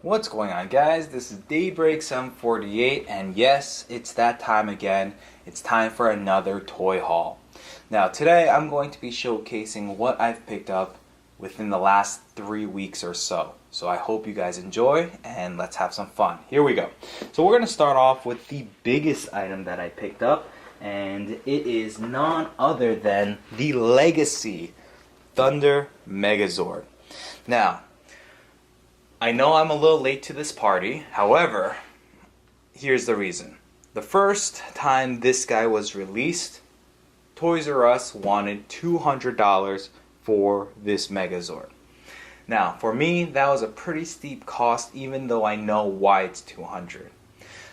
What's going on, guys? This is Daybreak 748, and yes, it's that time again. It's time for another toy haul. Now, today I'm going to be showcasing what I've picked up within the last 3 weeks or so. So I hope you guys enjoy, and let's have some fun. Here we go. So we're going to start off with the biggest item that I picked up, and it is none other than the Legacy Thunder Megazord. Now, I know I'm a little late to this party, however, here's the reason. The first time this guy was released, Toys R Us wanted $200 for this Megazord. Now, for me, that was a pretty steep cost, even though I know why it's $200.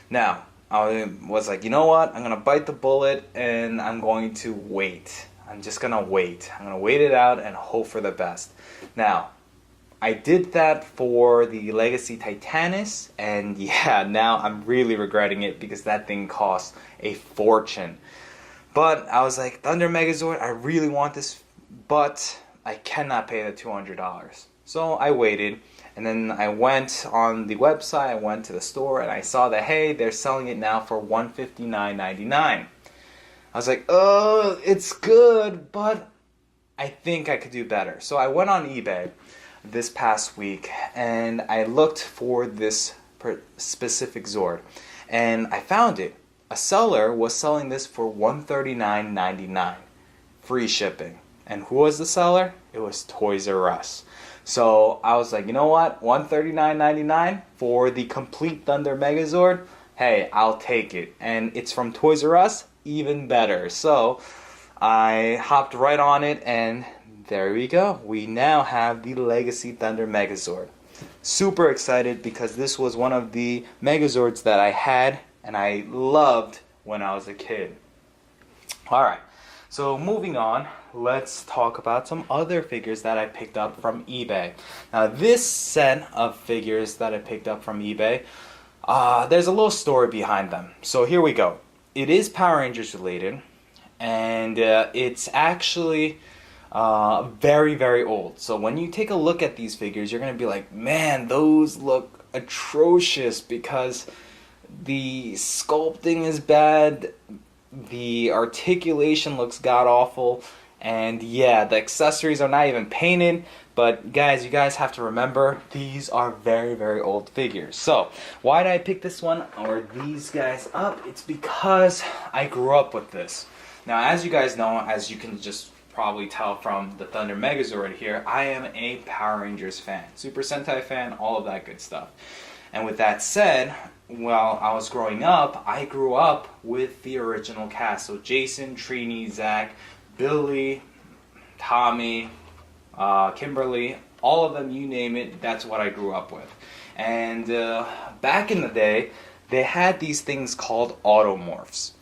Now, I was like, you know what, I'm going to bite the bullet and I'm going to wait. I'm just going to wait. I'm going to wait it out and hope for the best. Now, I did that for the Legacy Titanus, and yeah, now I'm really regretting it because that thing cost a fortune. But I was like, Thunder Megazord, I really want this, but I cannot pay the $200. So I waited, and then I went on the website, I went to the store, and I saw that, hey, they're selling it now for $159.99. I was like, oh, it's good, but I think I could do better. So I went on eBay this past week and I looked for this specific Zord and I found it. A seller was selling this for $139.99, free shipping. And who was the seller? It was Toys R Us. So I was like, you know what, $139.99 for the complete Thunder Megazord? Hey, I'll take it. And it's from Toys R Us, even better. So I hopped right on it, and there we go. We now have the Legacy Thunder Megazord. Super excited because this was one of the Megazords that I had and I loved when I was a kid. Alright, so moving on, let's talk about some other figures that I picked up from eBay. Now, this set of figures that I picked up from eBay, there's a little story behind them. So here we go. It is Power Rangers related, and it's actually very, very old. So when you take a look at these figures, you're going to be like, man, those look atrocious because the sculpting is bad, the articulation looks god-awful, and yeah, the accessories are not even painted. But guys, you guys have to remember, these are very, very old figures. So why did I pick this one or these guys up? It's because I grew up with this. Now, as you guys know, as you can just probably tell from the Thunder Megazord here, I am a Power Rangers fan, Super Sentai fan, all of that good stuff. And with that said, while I was growing up, I grew up with the original cast. So Jason, Trini, Zach, Billy, Tommy, Kimberly, all of them, you name it, that's what I grew up with. And back in the day, they had these things called Automorphs.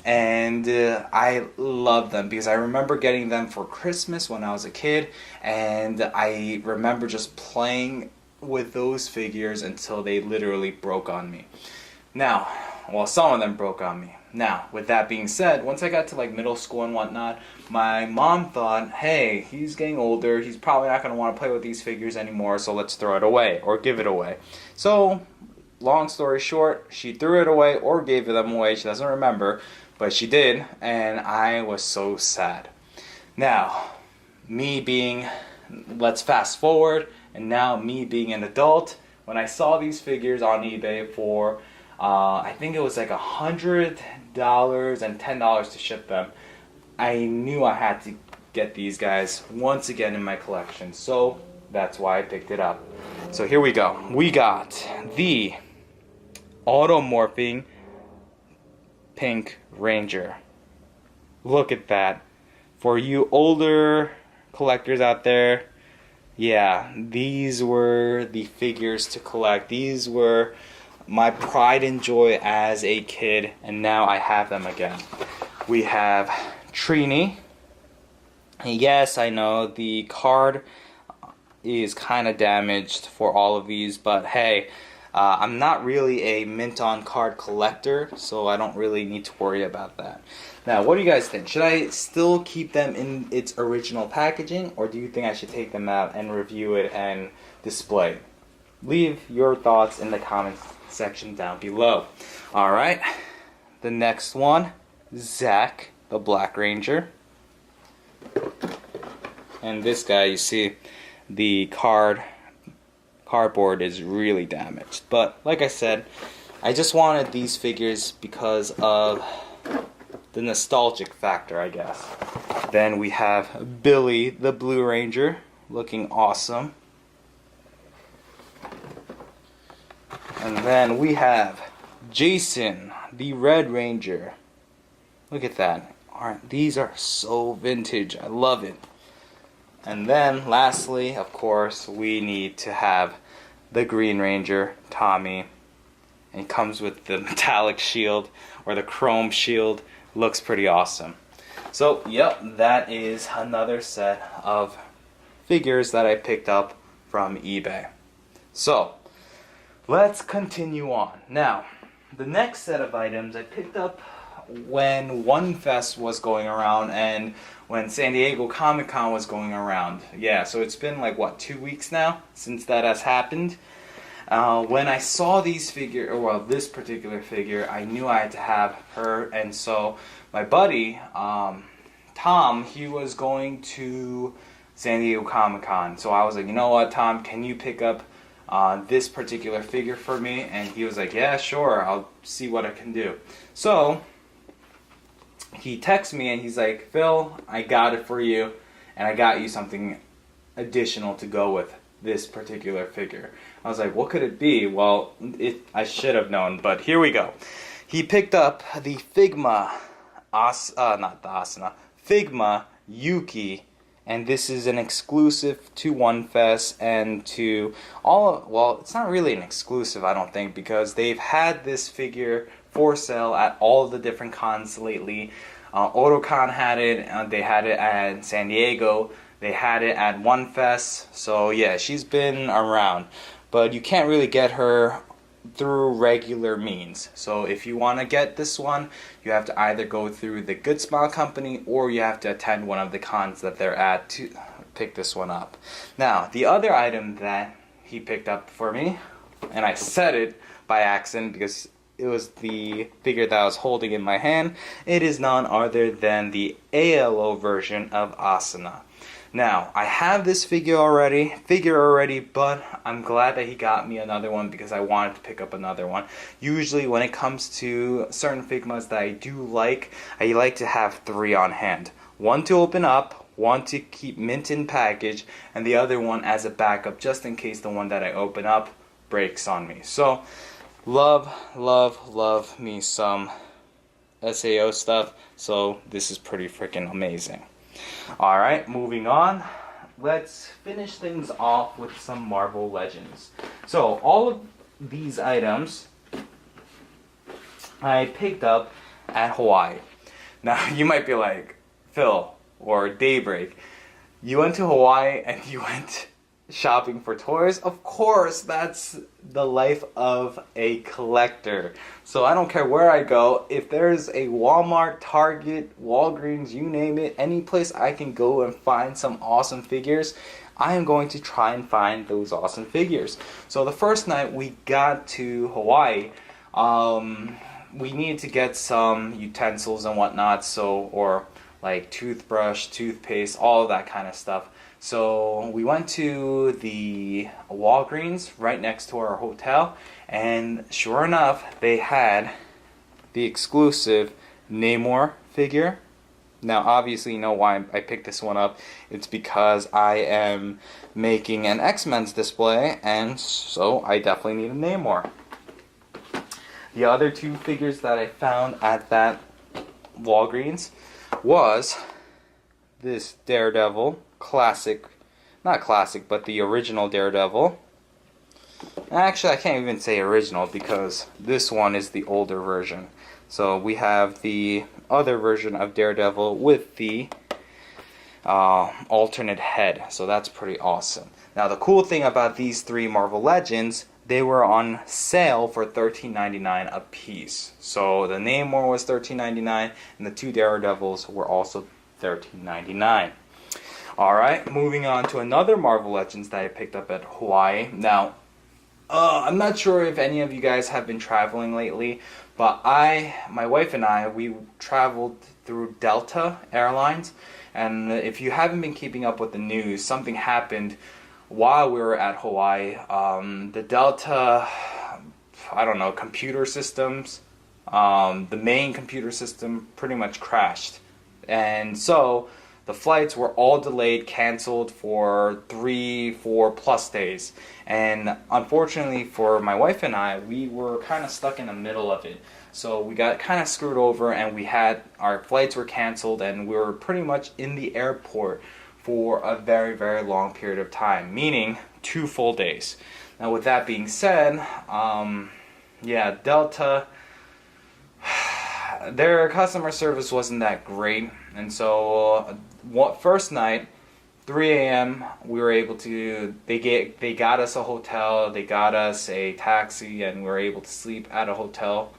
And I love them because I remember getting them for Christmas when I was a kid, and I remember just playing with those figures until they literally broke on me. Now, well, some of them broke on me. Now, with that being said, once I got to like middle school and whatnot, my mom thought, hey, he's getting older, he's probably not going to want to play with these figures anymore, so let's throw it away or give it away. So, long story short, she threw it away or gave them away, she doesn't remember. But she did, and I was so sad. Now, let's fast forward, and now me being an adult, when I saw these figures on eBay for, I think it was like $100 and $10 to ship them, I knew I had to get these guys once again in my collection. So that's why I picked it up. So here we go. We got the Automorphing Pink Ranger. Look at that. For you older collectors out there, yeah, these were the figures to collect. These were my pride and joy as a kid, and now I have them again. We have Trini. Yes, I know the card is kind of damaged for all of these, but hey, I'm not really a mint on card collector, so I don't really need to worry about that. Now, what do you guys think? Should I still keep them in its original packaging, or do you think I should take them out and review it and display? leave your thoughts in the comments section down below. Alright, the next one, Zack, the Black Ranger. And this guy, you see, the cardboard is really damaged. But like I said, I just wanted these figures because of the nostalgic factor, I guess. Then we have Billy, the Blue Ranger, looking awesome. And then we have Jason, the Red Ranger. Look at that. Aren't these are so vintage. I love it. And then lastly, of course, we need to have the Green Ranger, Tommy. And he comes with the metallic shield or the chrome shield. Looks pretty awesome. So, yep, that is another set of figures that I picked up from eBay. So, let's continue on. Now, the next set of items I picked up when One Fest was going around and when San Diego Comic-Con was going around. Yeah, so it's been like, what, 2 weeks now since that has happened? When I saw these this particular figure, I knew I had to have her, and so my buddy, Tom, he was going to San Diego Comic-Con, so I was like, you know what, Tom, can you pick up this particular figure for me? And he was like, yeah, sure, I'll see what I can do. So he texts me and he's like, Phil, I got it for you, and I got you something additional to go with this particular figure. I was like, what could it be? Well, I should have known, but here we go. He picked up the Figma, Figma Yuki, and this is an exclusive to One Fest and to well, it's not really an exclusive, I don't think, because they've had this figure for sale at all the different cons lately. Otakon had it, they had it at San Diego, they had it at One Fest, so yeah, she's been around. But you can't really get her through regular means. So if you want to get this one, you have to either go through the Good Smile Company or you have to attend one of the cons that they're at to pick this one up. Now, the other item that he picked up for me, and I said it by accident because it was the figure that I was holding in my hand, it is none other than the ALO version of Asuna. Now, I have this figure already, but I'm glad that he got me another one because I wanted to pick up another one. Usually when it comes to certain Figmas that I do like, I like to have 3 on hand. One to open up, one to keep mint in package, and the other one as a backup just in case the one that I open up breaks on me. So, love me some SAO stuff, so this is pretty freaking amazing. Alright, moving on. Let's finish things off with some Marvel Legends. So, all of these items I picked up at Hawaii. Now, you might be like, Phil, or Daybreak, you went to Hawaii and you went shopping for toys? Of course, that's the life of a collector. So I don't care where I go, if there's a Walmart, Target, Walgreens, you name it, any place I can go and find some awesome figures, I am going to try and find those awesome figures. So the first night we got to Hawaii, we needed to get some utensils and whatnot, or like toothbrush, toothpaste, all of that kind of stuff. So we went to the Walgreens right next to our hotel, and sure enough, they had the exclusive Namor figure. Now, obviously, you know why I picked this one up. It's because I am making an X-Men's display, and so I definitely need a Namor. The other 2 figures that I found at that Walgreens was this Daredevil classic, not classic, but the original Daredevil. Actually, I can't even say original because this one is the older version. So we have the other version of Daredevil with the alternate head. So that's pretty awesome. Now the cool thing about these 3 Marvel Legends, they were on sale for $13.99 a piece. So the Namor was $13.99 and the 2 Daredevils were also $13.99. Alright, moving on to another Marvel Legends that I picked up at Hawaii. Now, I'm not sure if any of you guys have been traveling lately, but my wife and I, we traveled through Delta Airlines, and if you haven't been keeping up with the news, something happened while we were at Hawaii. The Delta, I don't know, computer systems, the main computer system pretty much crashed. And so the flights were all delayed, canceled for 3-4 plus days. And unfortunately for my wife and I, we were kind of stuck in the middle of it. So we got kind of screwed over, and our flights were canceled, and we were pretty much in the airport for a very, very long period of time, meaning 2 full days. Now with that being said, Delta, their customer service wasn't that great, and so first night, 3 a.m. we were able to, they got us a hotel, they got us a taxi, and we were able to sleep at a hotel.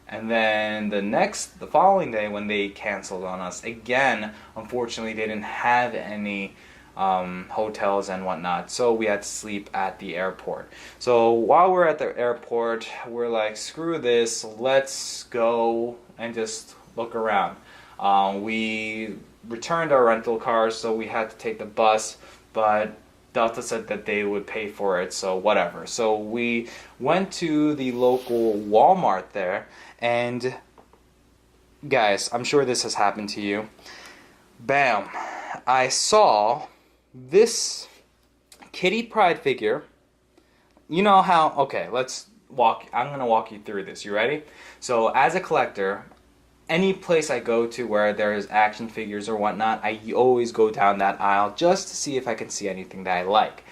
And then the following day, when they canceled on us again, unfortunately they didn't have any hotels and whatnot, so we had to sleep at the airport. So while we're at the airport, we're like, screw this, let's go and just look around. We returned our rental cars, so we had to take the bus, but Delta said that they would pay for it, so whatever. So we went to the local Walmart there, and guys, I'm sure this has happened to you. Bam! I saw this Kitty Pryde figure. You know how, okay, I'm gonna walk you through this. You ready? So as a collector, any place I go to where there's action figures or whatnot, I always go down that aisle just to see if I can see anything that I like.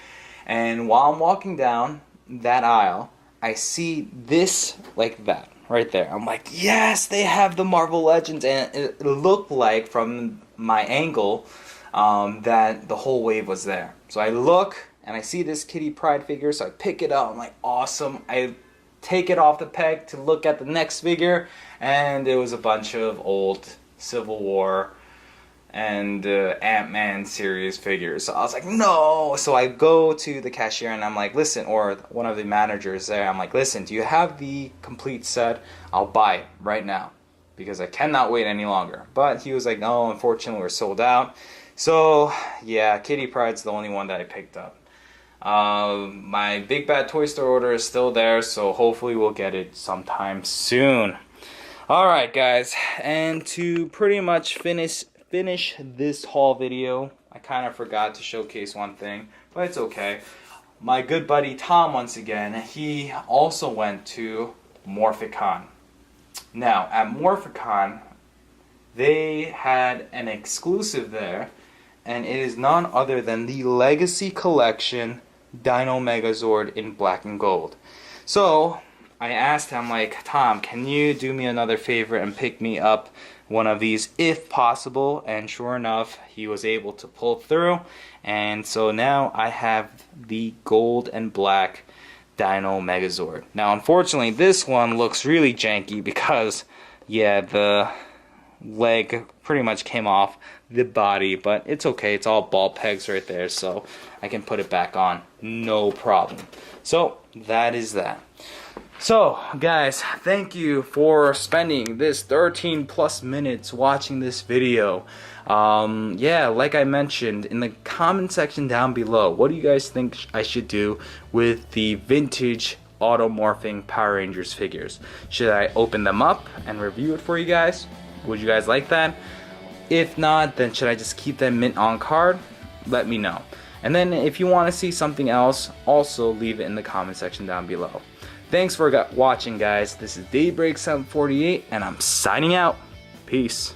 And while I'm walking down that aisle, I see this like that right there. I'm like, yes, they have the Marvel Legends, and it looked like from my angle that the whole wave was there. So I look and I see this Kitty Pryde figure, so I pick it up. I'm like, awesome. I take it off the peg to look at the next figure, and it was a bunch of old Civil War and Ant-Man series figures. So I was like, no. So I go to the cashier and I'm like, listen, or one of the managers there, I'm like, listen, do you have the complete set? I'll buy it right now because I cannot wait any longer. But he was like, no, unfortunately we're sold out. So yeah, Kitty Pryde's the only one that I picked up. My Big Bad Toy Store order is still there, so hopefully we'll get it sometime soon. Alright guys, and to pretty much finish this haul video, I kind of forgot to showcase one thing, but it's okay. My good buddy Tom, once again, he also went to Morphicon. Now, at Morphicon, they had an exclusive there, and it is none other than the Legacy Collection Dino Megazord in black and gold. So I asked him, like, Tom, can you do me another favor and pick me up one of these if possible? And sure enough, he was able to pull through, and so now I have the gold and black Dino Megazord. Now unfortunately this one looks really janky because yeah, the leg pretty much came off the body, but it's okay, it's all ball pegs right there, so I can put it back on, no problem. So that is that. So guys, thank you for spending this 13 plus minutes watching this video. Yeah, like I mentioned, in the comment section down below, what do you guys think I should do with the vintage automorphing Power Rangers figures? Should I open them up and review it for you guys? Would you guys like that? If not, then should I just keep them mint on card? Let me know. And then if you want to see something else, also leave it in the comment section down below. Thanks for watching, guys. This is Daybreak 748, and I'm signing out. Peace.